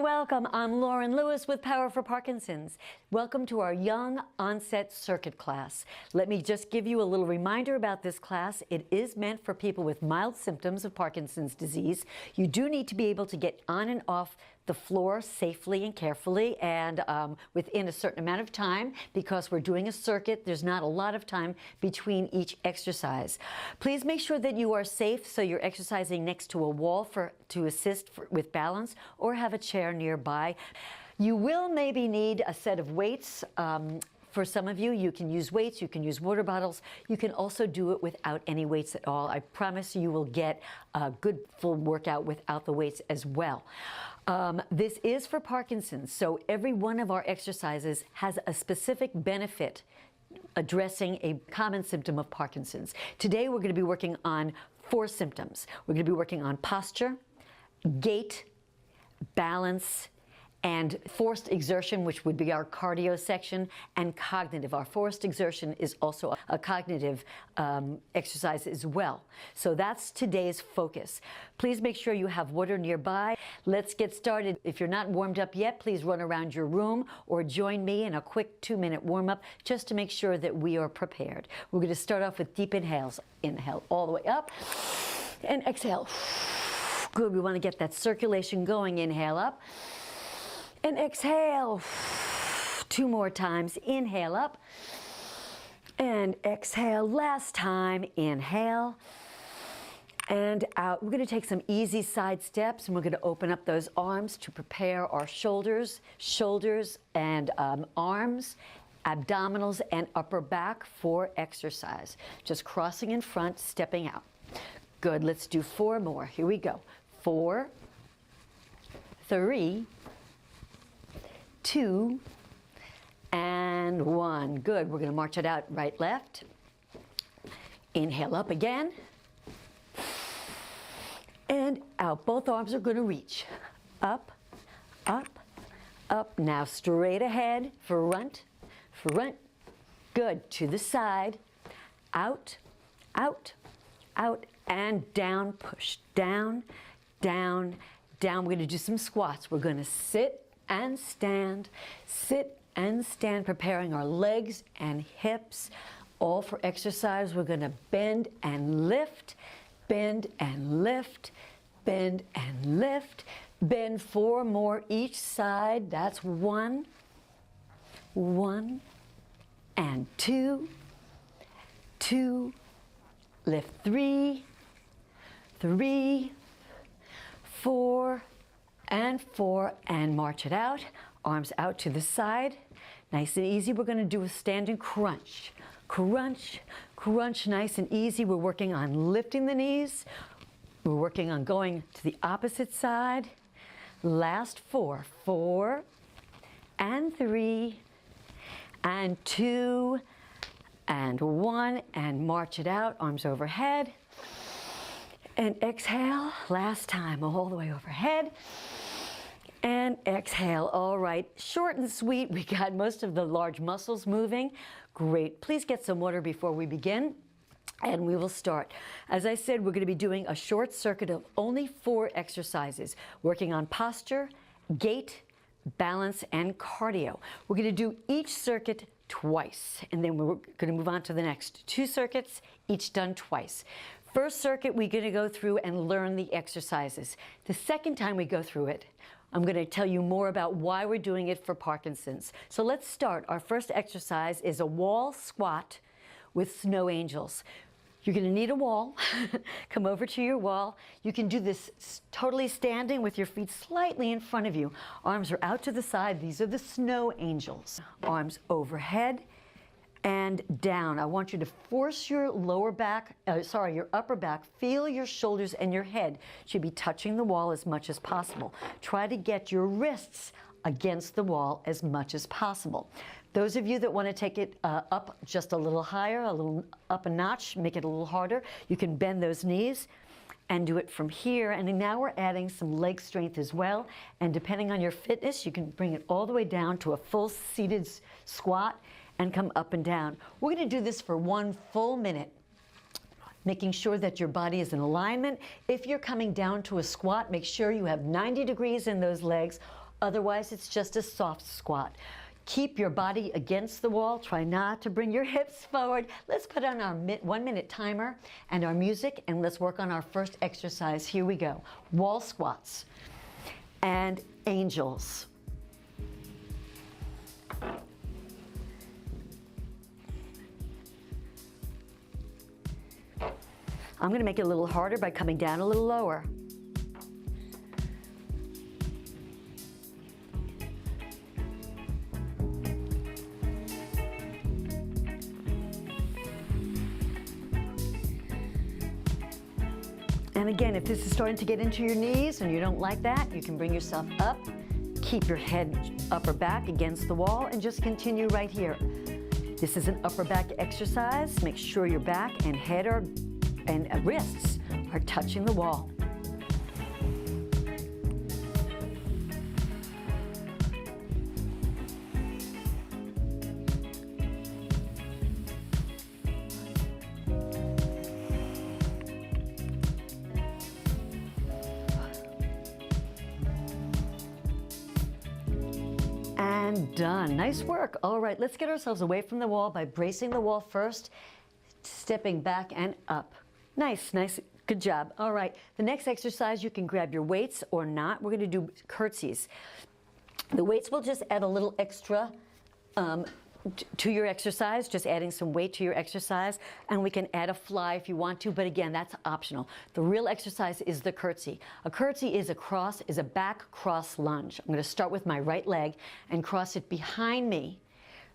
welcome. I'm Lauren Lewis with Power for Parkinson's. Welcome to our Young Onset Circuit class. Let me just give you a little reminder about this class. It is meant for people with mild symptoms of Parkinson's disease. You do need to be able to get on and off the floor safely and carefully and within a certain amount of time. Because we're doing a circuit, there's not a lot of time between each exercise. Please make sure that you are safe, so you're exercising next to a wall to assist with balance, or have a chair nearby. You will maybe need a set of weights. For some of you, you can use weights, you can use water bottles. You can also do it without any weights at all. I promise you will get a good full workout without the weights as well. This is for Parkinson's, so every one of our exercises has a specific benefit addressing a common symptom of Parkinson's. Today we're going to be working on 4 symptoms. We're going to be working on posture, gait, balance, and forced exertion, which would be our cardio section, and cognitive. Our forced exertion is also a cognitive exercise as well. So that's today's focus. Please make sure you have water nearby. Let's get started. If you're not warmed up yet, please run around your room or join me in a quick 2-minute warm-up just to make sure that we are prepared. We're going to start off with deep inhales. Inhale all the way up and exhale. Good. We want to get that circulation going. Inhale up. And exhale. 2 more times. Inhale up and exhale. Last time. Inhale and out. We're going to take some easy side steps, and we're going to open up those arms to prepare our shoulders and arms, abdominals, and upper back for exercise. Just crossing in front, stepping out. Good. Let's do 4 more. Here we go. 4, 3, 2, and 1. Good. We're going to march it out right, left. Inhale up again. And out. Both arms are going to reach. Up, up, up. Now straight ahead. Front, front. Good. To the side. Out, out, out, and down. Push. Down, down, down. We're going to do some squats. We're going to sit and stand, preparing our legs and hips, all for exercise. We're going to bend and lift, bend and lift, bend and lift. Bend 4 more each side. That's 1, 1, and 2, 2, lift 3, 3, 4, and 4, and march it out. Arms out to the side. Nice and easy. We're going to do a standing crunch. Crunch, crunch, nice and easy. We're working on lifting the knees. We're working on going to the opposite side. Last 4. 4, and 3, and 2, and 1, and march it out. Arms overhead. And exhale. Last time, all the way overhead. And exhale. All right, short and sweet. We got most of the large muscles moving. Great. Please get some water before we begin, and we will start. As I said, we're going to be doing a short circuit of only 4 exercises, working on posture, gait, balance, and cardio. We're going to do each circuit twice, and then we're going to move on to the next 2 circuits, each done twice. First circuit, we're going to go through and learn the exercises. The second time we go through it, I'm going to tell you more about why we're doing it for Parkinson's. So let's start. Our first exercise is a wall squat with snow angels. You're going to need a wall. Come over to your wall. You can do this totally standing with your feet slightly in front of you. Arms are out to the side. These are the snow angels. Arms overhead and down. I want you to force your your upper back. Feel your shoulders and your head should be touching the wall as much as possible. Try to get your wrists against the wall as much as possible. Those of you that want to take it up just a little higher, a little up a notch, make it a little harder, you can bend those knees and do it from here. And now we're adding some leg strength as well. And depending on your fitness, you can bring it all the way down to a full seated squat and come up and down. We're going to do this for 1 full minute, making sure that your body is in alignment. If you're coming down to a squat, make sure you have 90 degrees in those legs, Otherwise, it's just a soft squat. Keep your body against the wall. Try not to bring your hips forward. Let's put on our 1-minute timer and our music, and let's work on our first exercise. Here we go. Wall squats and angels. I'm going to make it a little harder by coming down a little lower. And again, if this is starting to get into your knees and you don't like that, you can bring yourself up, keep your head upper back against the wall, and just continue right here. This is an upper back exercise. Make sure your back and head and wrists are touching the wall. And done. Nice work. All right, let's get ourselves away from the wall by bracing the wall first, stepping back and up. Nice, nice, good job. All right, the next exercise, you can grab your weights or not. We're gonna do curtsies. The weights will just add a little extra to your exercise, just adding some weight to your exercise, and we can add a fly if you want to, but again, that's optional. The real exercise is the curtsy. A curtsy is a back cross lunge. I'm gonna start with my right leg and cross it behind me,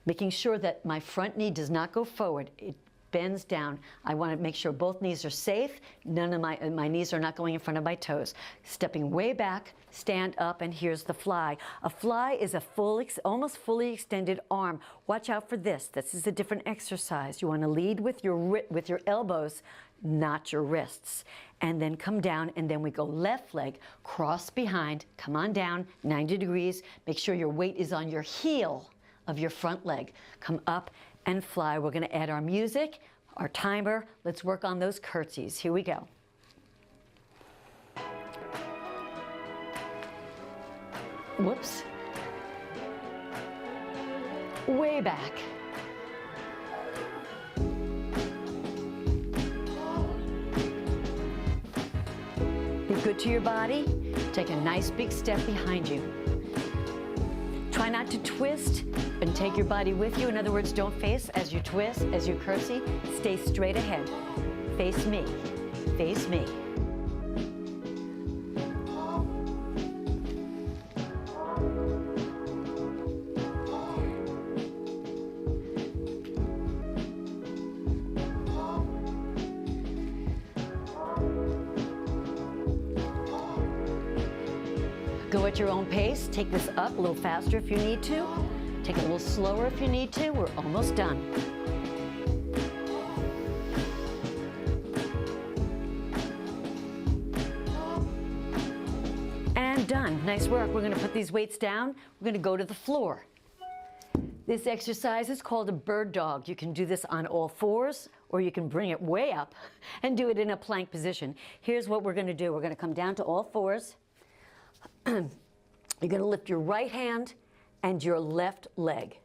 making sure that my front knee does not go forward. It bends down. I want to make sure both knees are safe. None of my knees are not going in front of my toes. Stepping way back, stand up, and here's the fly. A fly is a almost fully extended arm. Watch out for this. This is a different exercise. You want to lead with your elbows, not your wrists. And then come down, and then we go left leg, cross behind, come on down, 90 degrees. Make sure your weight is on your heel of your front leg. Come up and fly. We're going to add our music, our timer. Let's work on those curtsies. Here we go. Whoops. Way back. Be good to your body. Take a nice big step behind you. Try not to twist and take your body with you. In other words, don't face as you twist, as you curtsy. Stay straight ahead. Face me. Face me. Go at your own pace. Take this up a little faster if you need to. Take it a little slower if you need to. We're almost done. And done. Nice work. We're going to put these weights down. We're going to go to the floor. This exercise is called a bird dog. You can do this on all fours, or you can bring it way up and do it in a plank position. Here's what we're going to do. We're going to come down to all fours. You're going to lift your right hand and your left leg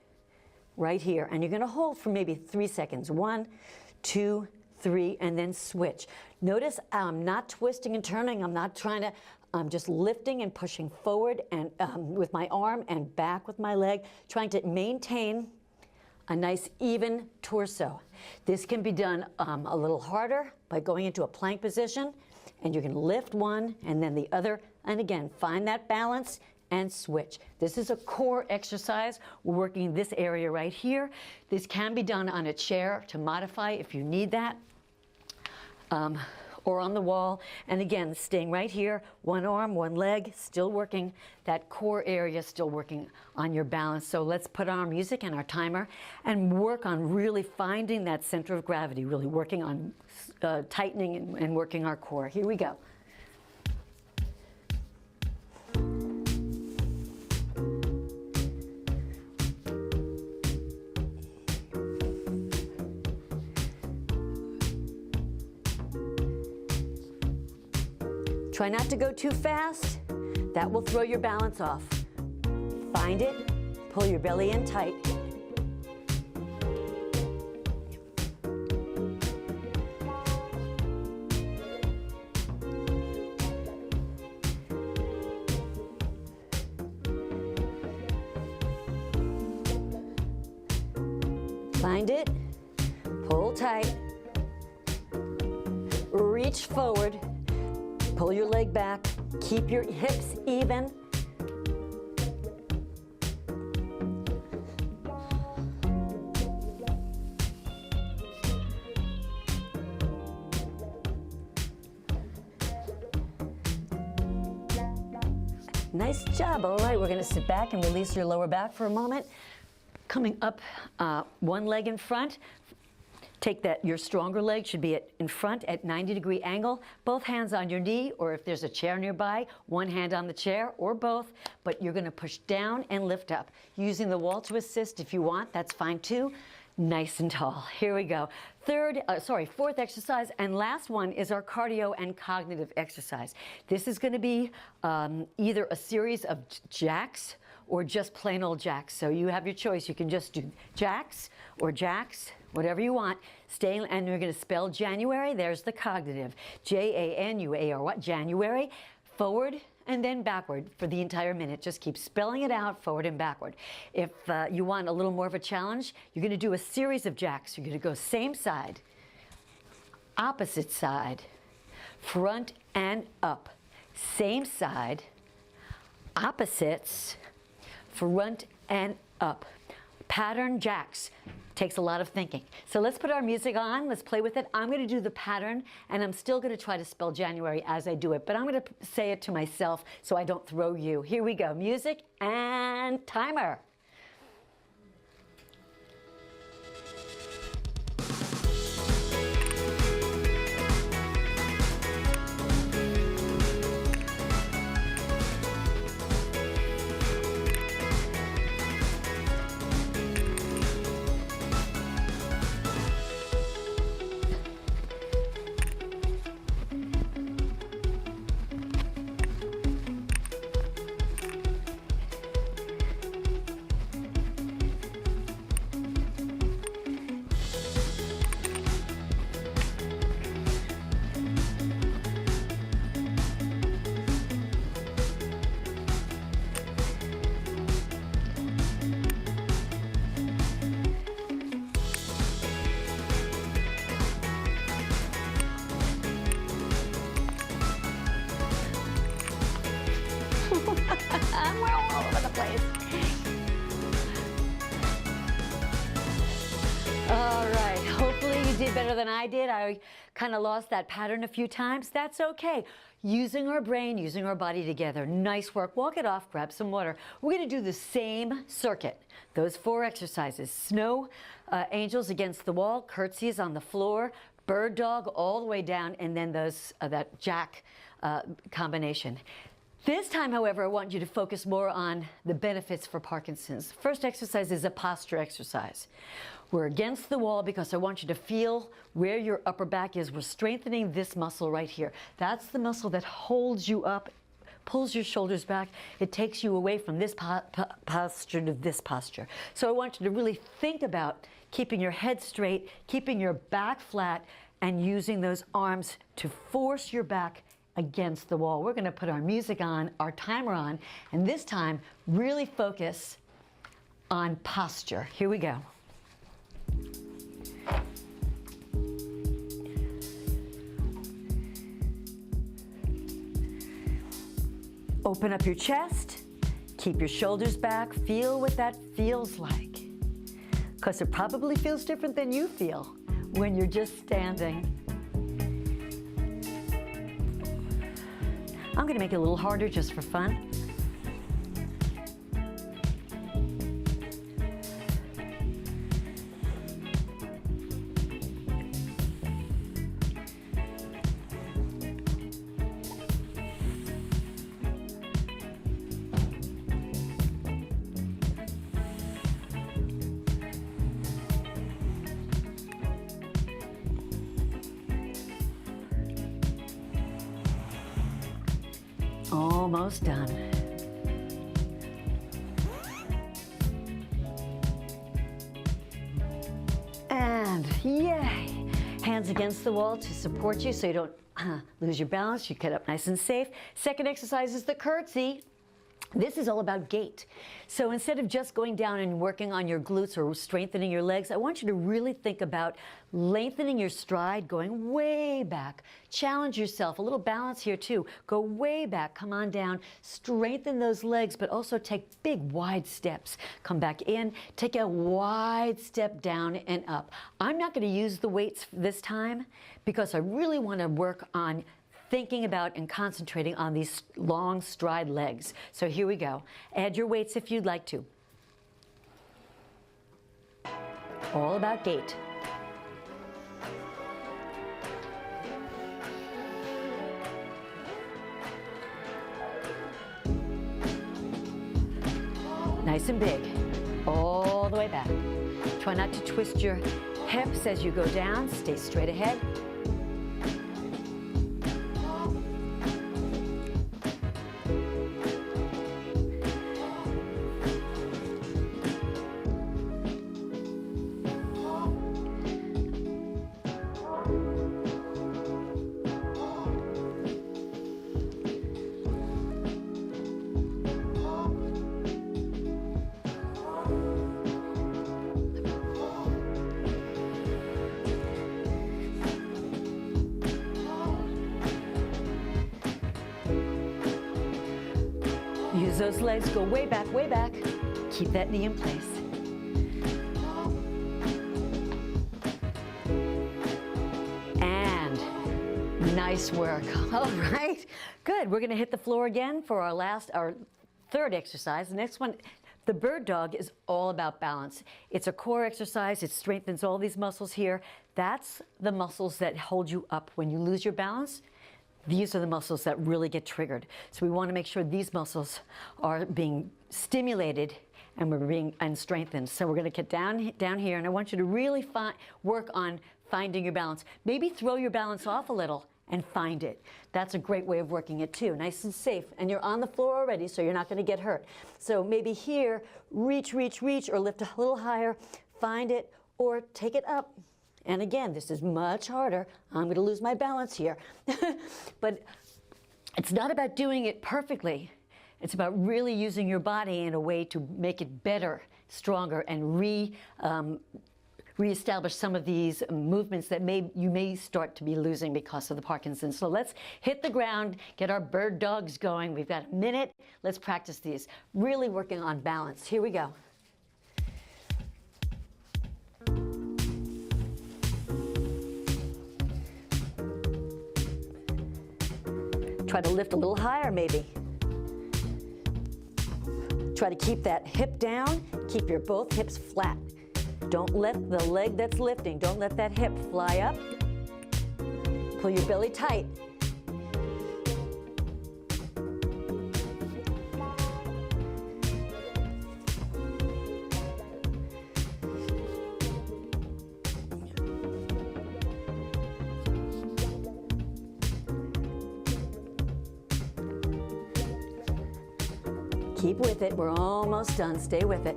right here, and you're going to hold for maybe 3 seconds. 1, 2, 3, and then switch. Notice I'm not twisting and turning. I'm not trying to, I'm just lifting and pushing forward and with my arm and back with my leg, trying to maintain a nice even torso. This can be done a little harder by going into a plank position, and you can lift one and then the other, and again, find that balance and switch. This is a core exercise. We're working this area right here. This can be done on a chair to modify if you need that, or on the wall. And again, staying right here, one arm, one leg, still working that core area, still working on your balance. So let's put on our music and our timer and work on really finding that center of gravity, really working on tightening and working our core. Here we go. Try not to go too fast. That will throw your balance off. Find it, pull your belly in tight. Find it, pull tight, reach forward, pull your leg back, keep your hips even. Nice job. All right, we're going to sit back and release your lower back for a moment. Coming up, one leg in front. Take that, your stronger leg should be in front at 90-degree angle. Both hands on your knee, or if there's a chair nearby, one hand on the chair, or both. But you're going to push down and lift up. Using the wall to assist if you want, that's fine too. Nice and tall. Here we go. Fourth exercise and last one is our cardio and cognitive exercise. This is going to be either a series of jacks or just plain old jacks. So you have your choice. You can just do jacks or jacks, whatever you want. Stay, and you're going to spell January. There's the cognitive. January, January. Forward and then backward for the entire minute. Just keep spelling it out, forward and backward. If you want a little more of a challenge, you're going to do a series of jacks. You're going to go same side, opposite side, front and up. Same side, opposites, front and up. Pattern jacks. Takes a lot of thinking. So let's put our music on, let's play with it. I'm going to do the pattern, and I'm still going to try to spell January as I do it, but I'm going to say it to myself so I don't throw you. Here we go, music and timer. We're all over the place. All right, hopefully you did better than I did. I kind of lost that pattern a few times. That's okay. Using our brain, using our body together. Nice work. Walk it off, grab some water. We're going to do the same circuit. Those 4 exercises. Snow angels against the wall, curtsies on the floor, bird dog all the way down, and then those that jack combination. This time, however, I want you to focus more on the benefits for Parkinson's. First exercise is a posture exercise. We're against the wall because I want you to feel where your upper back is. We're strengthening this muscle right here. That's the muscle that holds you up, pulls your shoulders back. It takes you away from this posture to this posture. So I want you to really think about keeping your head straight, keeping your back flat, and using those arms to force your back against the wall. We're going to put our music on, our timer on, and this time really focus on posture. Here we go. Open up your chest, keep your shoulders back, feel what that feels like. Because it probably feels different than you feel when you're just standing. I'm going to make it a little harder just for fun. Almost done. Yay! Hands against the wall to support you so you don't lose your balance. You get up nice and safe. Second exercise is the curtsy. This is all about gait. So instead of just going down and working on your glutes or strengthening your legs, I want you to really think about lengthening your stride, going way back. Challenge yourself. A little balance here too. Go way back. Come on down. Strengthen those legs, but also take big, wide steps. Come back in. Take a wide step down and up. I'm not going to use the weights this time because I really want to work on thinking about and concentrating on these long stride legs. So here we go. Add your weights if you'd like to. All about gait. Nice and big. All the way back. Try not to twist your hips as you go down. Stay straight ahead. Use those legs, go way back, way back. Keep that knee in place. And nice work. All right, good. We're gonna hit the floor again for our third exercise. The next one, the bird dog, is all about balance. It's a core exercise. It strengthens all these muscles here. That's the muscles that hold you up when you lose your balance. These are the muscles that really get triggered. So we want to make sure these muscles are being stimulated and we're being strengthened. So we're going to get down here, and I want you to really work on finding your balance. Maybe throw your balance off a little and find it. That's a great way of working it too, nice and safe. And you're on the floor already, so you're not going to get hurt. So maybe here, reach, reach, reach, or lift a little higher, find it, or take it up. And again, this is much harder. I'm going to lose my balance here. But it's not about doing it perfectly. It's about really using your body in a way to make it better, stronger, and reestablish some of these movements that you may start to be losing because of the Parkinson's. So let's hit the ground, get our bird dogs going. We've got a minute. Let's practice these. Really working on balance. Here we go. Try to lift a little higher, maybe. Try to keep that hip down. Keep your both hips flat. Don't let the leg that's lifting, don't let that hip fly up. Pull your belly tight. Keep with it. We're almost done. Stay with it.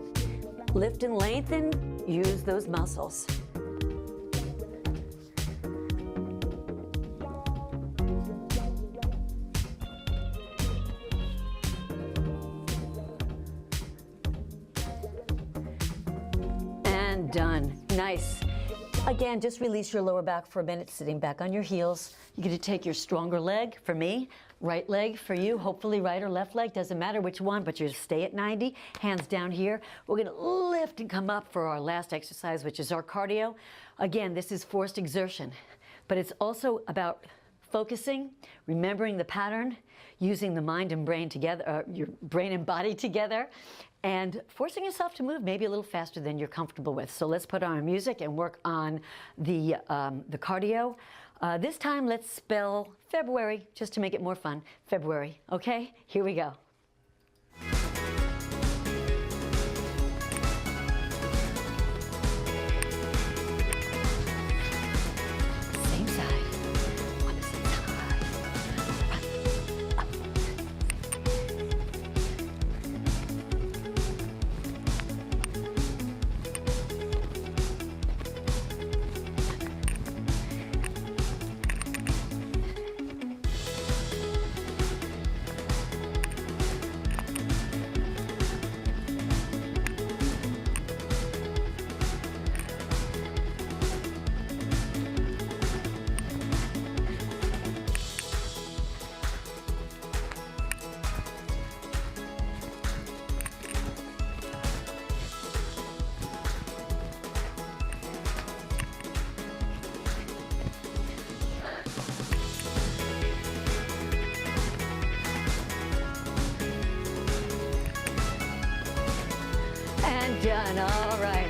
Lift and lengthen. Use those muscles. And done. Nice. Again, just release your lower back for a minute, sitting back on your heels. You're going to take your stronger leg, for me, right leg for you, hopefully right or left leg, doesn't matter which one, but you stay at 90, hands down here. We're going to lift and come up for our last exercise, which is our cardio. Again, this is forced exertion, but it's also about focusing, remembering the pattern, using the mind and brain together, your brain and body together, and forcing yourself to move maybe a little faster than you're comfortable with. So let's put on our music and work on the cardio. This time, let's spell February, just to make it more fun. February, okay? Here we go. Same side. Opposite side. Up, up. And done. All right.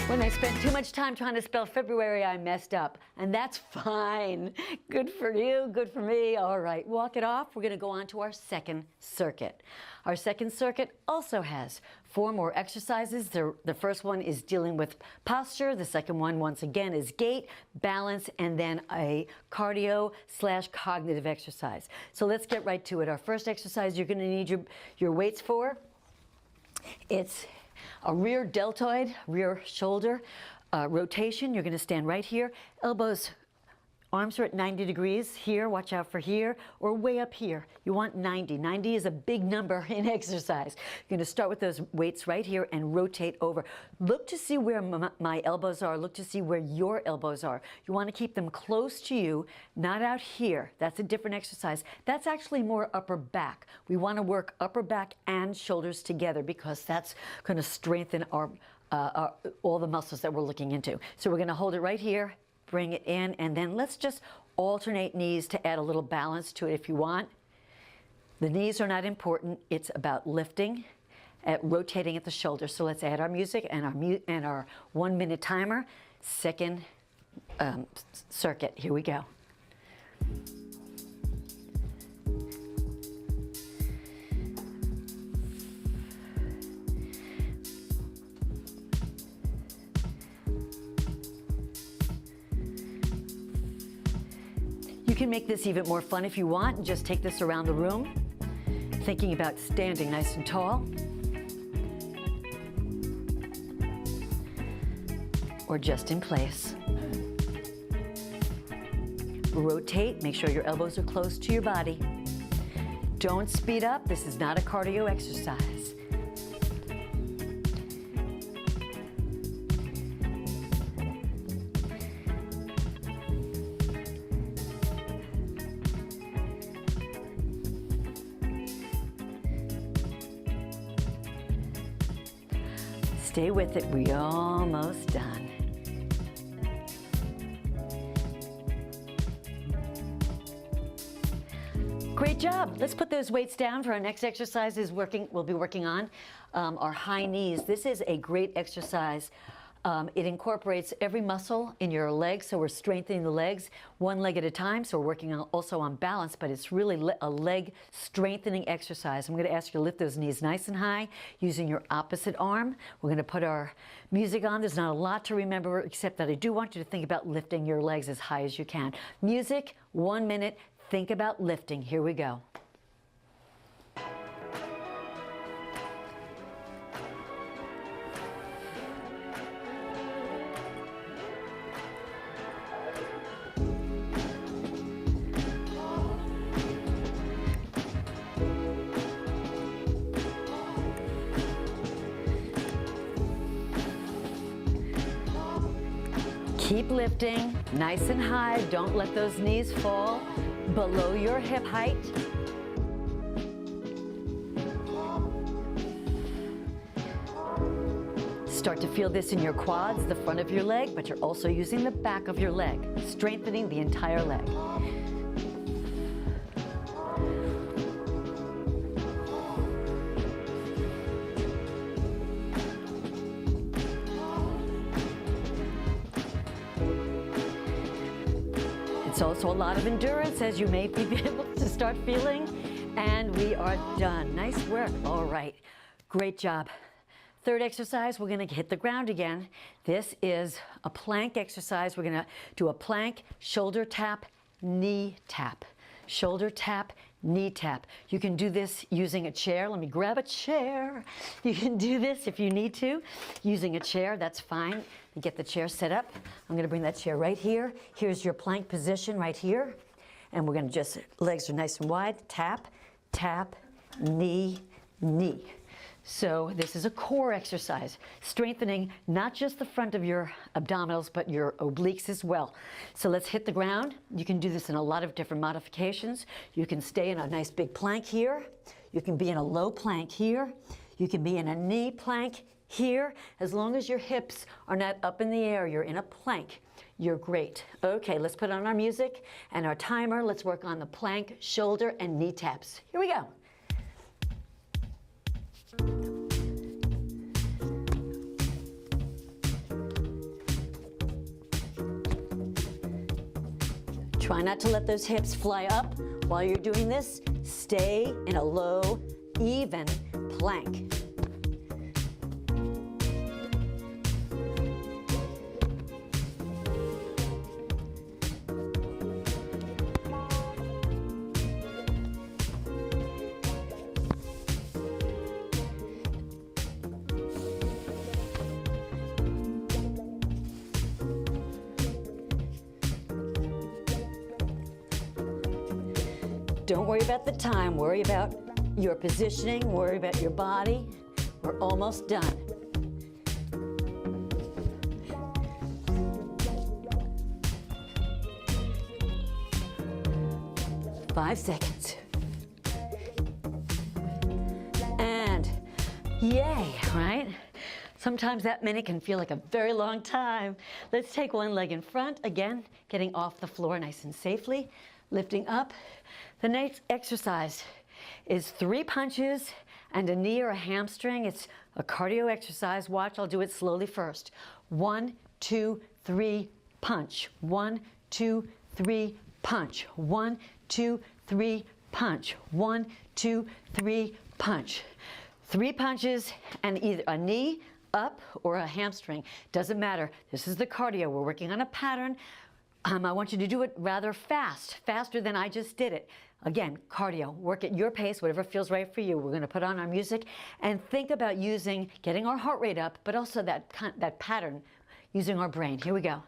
When I spent too much time trying to spell February, I messed up. And that's fine. Good for you, good for me. All right, walk it off. We're going to go on to our second circuit. Our second circuit also has 4 more exercises. The first one is dealing with posture. The second one, once again, is gait, balance, and then a cardio/cognitive exercise. So let's get right to it. Our first exercise you're going to need your weights for. It's a rear deltoid, rear shoulder rotation. You're going to stand right here. Elbows, arms are at 90 degrees here. Watch out for here, or way up here. You want 90. 90 is a big number in exercise. You're going to start with those weights right here and rotate over. Look to see where my elbows are. Look to see where your elbows are. You want to keep them close to you, not out here. That's a different exercise. That's actually more upper back. We want to work upper back and shoulders together because that's going to strengthen our all the muscles that we're looking into. So we're going to hold it right here. Bring it in, and then let's just alternate knees to add a little balance to it if you want. The knees are not important. It's about lifting, rotating at the shoulder. So let's add our music and our 1-minute timer. Second circuit. Here we go. You can make this even more fun if you want and just take this around the room, thinking about standing nice and tall, or just in place. Rotate, make sure your elbows are close to your body. Don't speed up, this is not a cardio exercise. Stay with it, we're almost done. Great job. Let's put those weights down for our next exercise. We'll be working on our high knees. This is a great exercise. It incorporates every muscle in your legs, so we're strengthening the legs one leg at a time. So we're working also on balance, but it's really a leg strengthening exercise. I'm going to ask you to lift those knees nice and high using your opposite arm. We're going to put our music on. There's not a lot to remember except that I do want you to think about lifting your legs as high as you can. Music, 1 minute, think about lifting. Here we go. Keep lifting, nice and high. Don't let those knees fall below your hip height. Start to feel this in your quads, the front of your leg, but you're also using the back of your leg, strengthening the entire leg. It's also a lot of endurance, as you may be able to start feeling. And we are done. Nice work. All right. Great job. Third exercise, we're going to hit the ground again. This is a plank exercise. We're going to do a plank, shoulder tap, knee tap. Shoulder tap, knee tap. You can do this using a chair. Let me grab a chair. You can do this if you need to using a chair. That's fine. Get the chair set up. I'm going to bring that chair right here. Here's your plank position right here. And we're going to just, legs are nice and wide. Tap, tap, knee, knee. So this is a core exercise, strengthening not just the front of your abdominals, but your obliques as well. So let's hit the ground. You can do this in a lot of different modifications. You can stay in a nice big plank here. You can be in a low plank here. You can be in a knee plank here. As long as your hips are not up in the air, you're in a plank. You're great. Okay, let's put on our music and our timer. Let's work on the plank, shoulder, and knee taps. Here we go. Try not to let those hips fly up while you're doing this. Stay in a low, even plank. Don't worry about the time, worry about your positioning, worry about your body. We're almost done. Five seconds. And yay, right? Sometimes that minute can feel like a very long time. Let's take one leg in front, again, getting off the floor nice and safely, lifting up. The next exercise is 3 punches and a knee or a hamstring. It's a cardio exercise. Watch, I'll do it slowly first. 1, 2, 3, punch. 1, 2, 3, punch. 1, 2, 3, punch. 1, 2, 3, punch. 3 punches and either a knee up or a hamstring. Doesn't matter. This is the cardio. We're working on a pattern. I want you to do it rather fast, faster than I just did it. Again, cardio, work at your pace, whatever feels right for you. We're going to put on our music and think about getting our heart rate up, but also that pattern, using our brain. Here we go.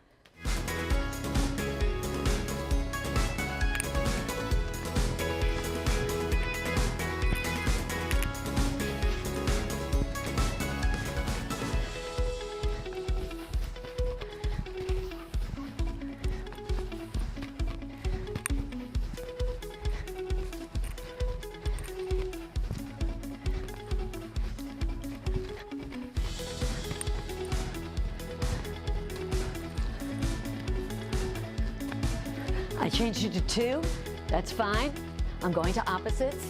I changed it to 2, that's fine. I'm going to opposites.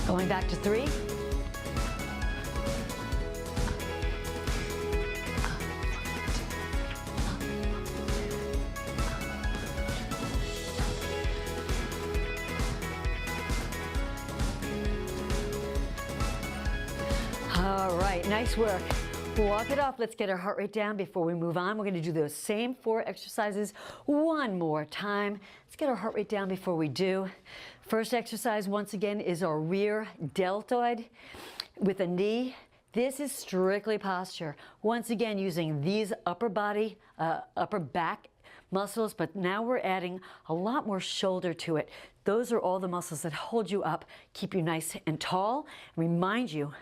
Going back to 3. All right, nice work. Walk it off. Let's get our heart rate down before we move on. We're going to do those same 4 exercises one more time. Let's get our heart rate down before we do. First exercise, once again, is our rear deltoid with a knee. This is strictly posture. Once again, using these upper back muscles, but now we're adding a lot more shoulder to it. Those are all the muscles that hold you up, keep you nice and tall, remind you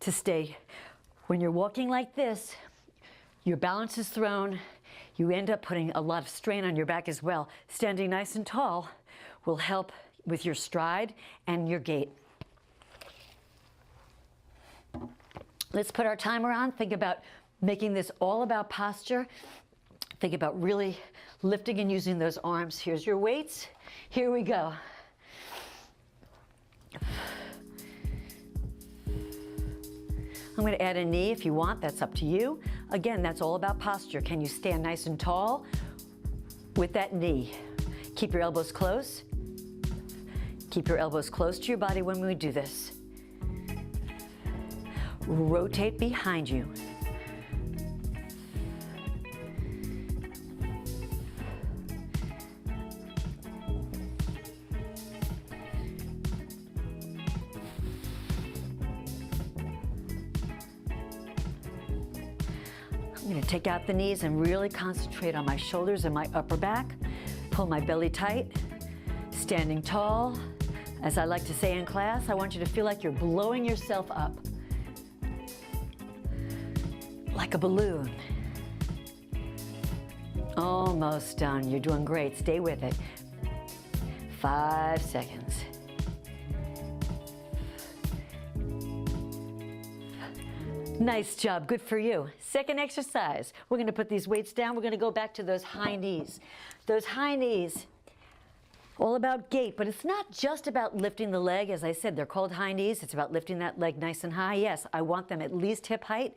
to stay. When you're walking like this, your balance is thrown. You end up putting a lot of strain on your back as well. Standing nice and tall will help with your stride and your gait. Let's put our timer on. Think about making this all about posture. Think about really lifting and using those arms. Here's your weights. Here we go. I'm going to add a knee if you want. That's up to you. Again, that's all about posture. Can you stand nice and tall with that knee? Keep your elbows close. Keep your elbows close to your body when we do this. Rotate behind you. I'm going to take out the knees and really concentrate on my shoulders and my upper back. Pull my belly tight, standing tall. As I like to say in class, I want you to feel like you're blowing yourself up. Like a balloon. Almost done. You're doing great. Stay with it. 5 seconds. Nice job. Good for you. Second exercise. We're going to put these weights down. We're going to go back to those high knees. Those high knees all about gait, but it's not just about lifting the leg. As I said, they're called high knees. It's about lifting that leg nice and high. Yes, I want them at least hip height.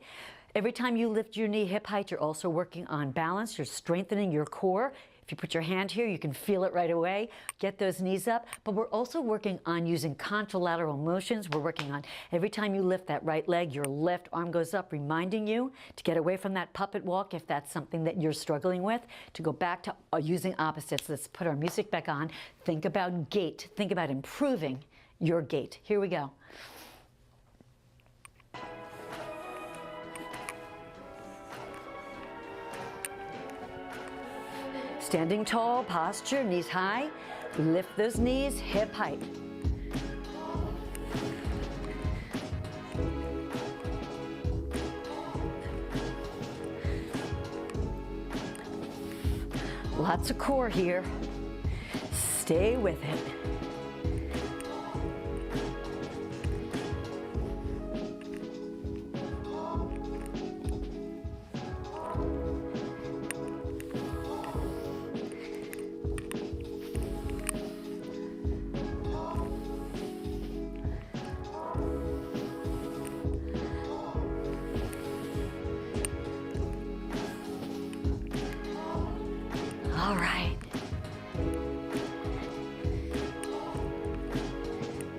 Every time you lift your knee hip height, you're also working on balance. You're strengthening your core. If you put your hand here, you can feel it right away. Get those knees up. But we're also working on using contralateral motions. We're working on every time you lift that right leg, your left arm goes up, reminding you to get away from that puppet walk if that's something that you're struggling with, to go back to using opposites. Let's put our music back on. Think about gait. Think about improving your gait. Here we go. Standing tall, posture, knees high. Lift those knees, hip height. Lots of core here. Stay with it. All right.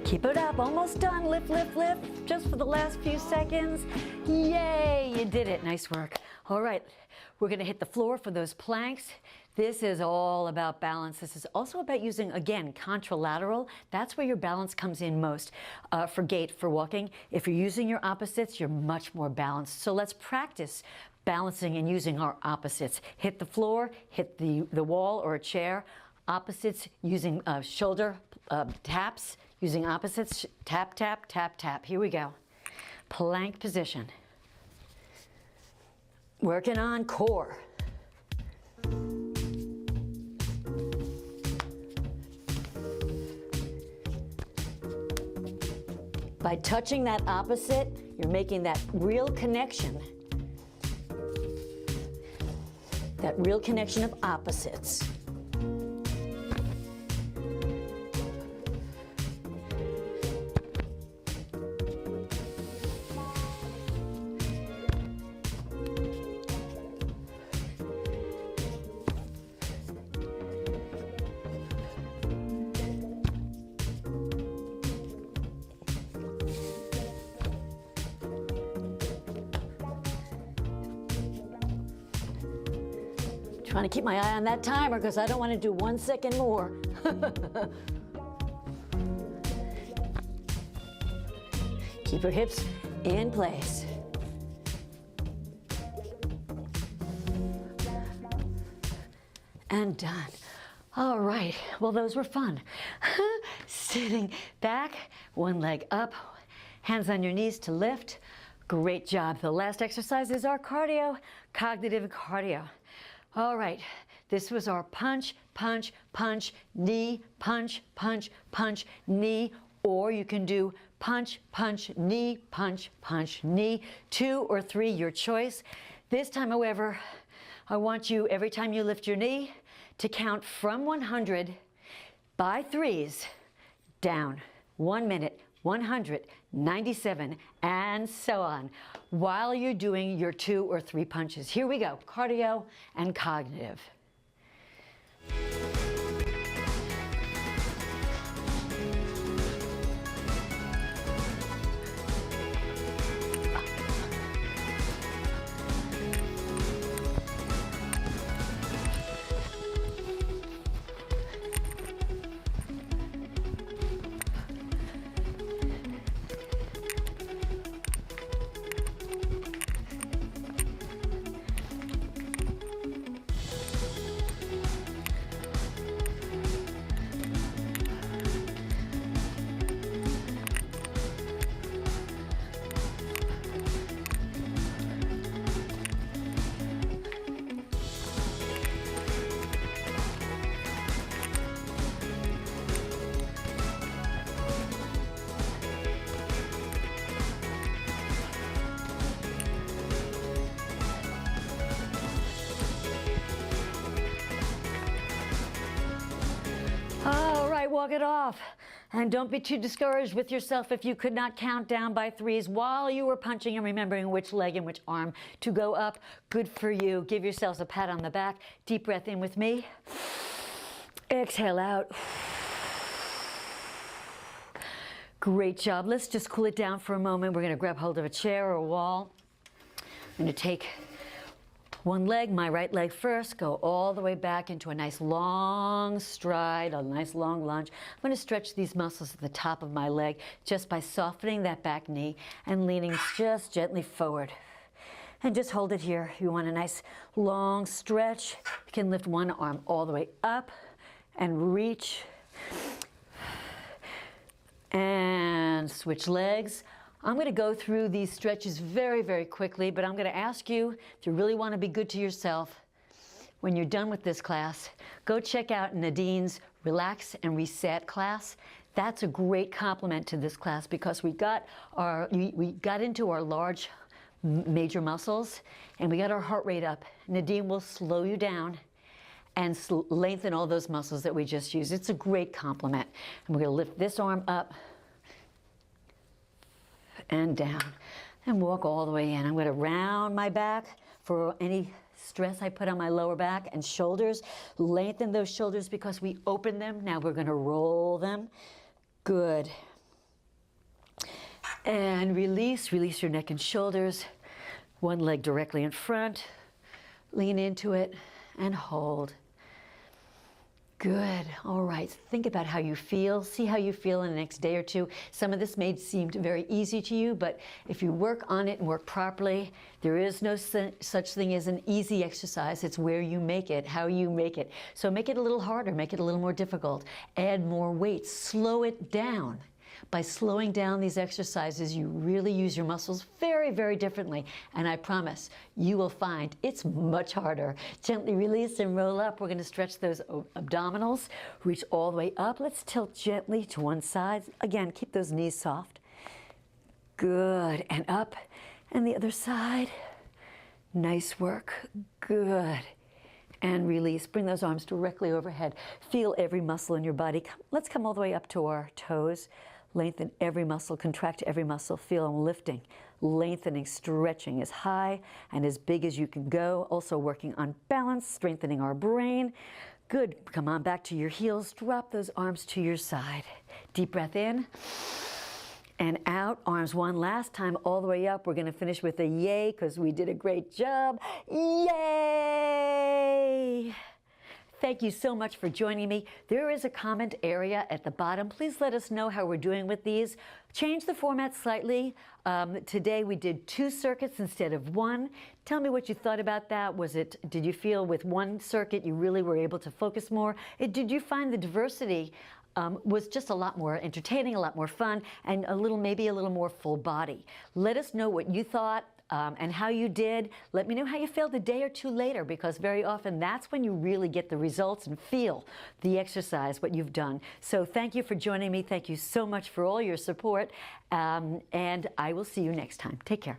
Keep it up, almost done. Lift, lift, lift, just for the last few seconds. Yay, you did it, nice work. All right, we're gonna hit the floor for those planks. This is all about balance. This is also about using, again, contralateral. That's where your balance comes in most for gait, for walking. If you're using your opposites, you're much more balanced. So let's practice balancing and using our opposites. Hit the floor, hit the wall or a chair. Opposites using shoulder taps, using opposites. Tap, tap, tap, tap. Here we go. Plank position. Working on core. By touching that opposite, you're making that real connection. That real connection of opposites. Trying to keep my eye on that timer because I don't want to do 1 second more. Keep your hips in place. And done. All right, well, those were fun. Sitting back, one leg up, hands on your knees to lift. Great job. The last exercise is our cardio, cognitive cardio. All right, this was our punch, punch, punch, knee, punch, punch, punch, knee, or you can do punch, punch, knee, punch, punch, knee, 2 or 3, your choice. This time, however, I want you, every time you lift your knee, to count from 100 by threes down. 1 minute, 100, 97, and so on, while you're doing your 2 or 3 punches. Here we go, cardio and cognitive. right, walk it off. And don't be too discouraged with yourself if you could not count down by threes while you were punching and remembering which leg and which arm to go up. Good for you. Give yourselves a pat on the back. Deep breath in with me. Exhale out. Great job. Let's just cool it down for a moment. We're going to grab hold of a chair or a wall. I'm going to take one leg, my right leg first, go all the way back into a nice long stride, a nice long lunge. I'm going to stretch these muscles at the top of my leg just by softening that back knee and leaning just gently forward. And just hold it here. You want a nice long stretch. You can lift one arm all the way up and reach. And switch legs. I'm going to go through these stretches very, very quickly, but I'm going to ask you, if you really want to be good to yourself, when you're done with this class, go check out Nadine's Relax and Reset class. That's a great complement to this class because we got into our large major muscles and we got our heart rate up. Nadine will slow you down and lengthen all those muscles that we just used. It's a great complement. And we're going to lift this arm up and down and walk all the way in. I'm going to round my back for any stress I put on my lower back and shoulders. Lengthen those shoulders because we open them. Now we're going to roll them. Good. And release your neck and shoulders. One leg directly in front. Lean into it and hold. Good. All right. Think about how you feel. See how you feel in the next day or two. Some of this may seem very easy to you, but if you work on it and work properly, there is no such thing as an easy exercise. It's where you make it, how you make it. So make it a little harder, make it a little more difficult. Add more weight. Slow it down. By slowing down these exercises, you really use your muscles very, very differently. And I promise you will find it's much harder. Gently release and roll up. We're going to stretch those abdominals. Reach all the way up. Let's tilt gently to one side. Again, keep those knees soft. Good. And up. And the other side. Nice work. Good. And release. Bring those arms directly overhead. Feel every muscle in your body. Let's come all the way up to our toes. Lengthen every muscle, contract every muscle. Feel them lifting, lengthening, stretching as high and as big as you can go. Also working on balance, strengthening our brain. Good. Come on back to your heels. Drop those arms to your side. Deep breath in and out. Arms one last time all the way up. We're going to finish with a yay because we did a great job. Yay! Thank you so much for joining me. There is a comment area at the bottom. Please let us know how we're doing with these. Change the format slightly. Today we did 2 circuits instead of 1. Tell me what you thought about that. Did you feel with 1 circuit you really were able to focus more? Did you find the diversity was just a lot more entertaining, a lot more fun, and maybe a little more full body? Let us know what you thought. And how you did. Let me know how you felt a day or two later, because very often that's when you really get the results and feel the exercise, what you've done. So thank you for joining me. Thank you so much for all your support. And I will see you next time. Take care.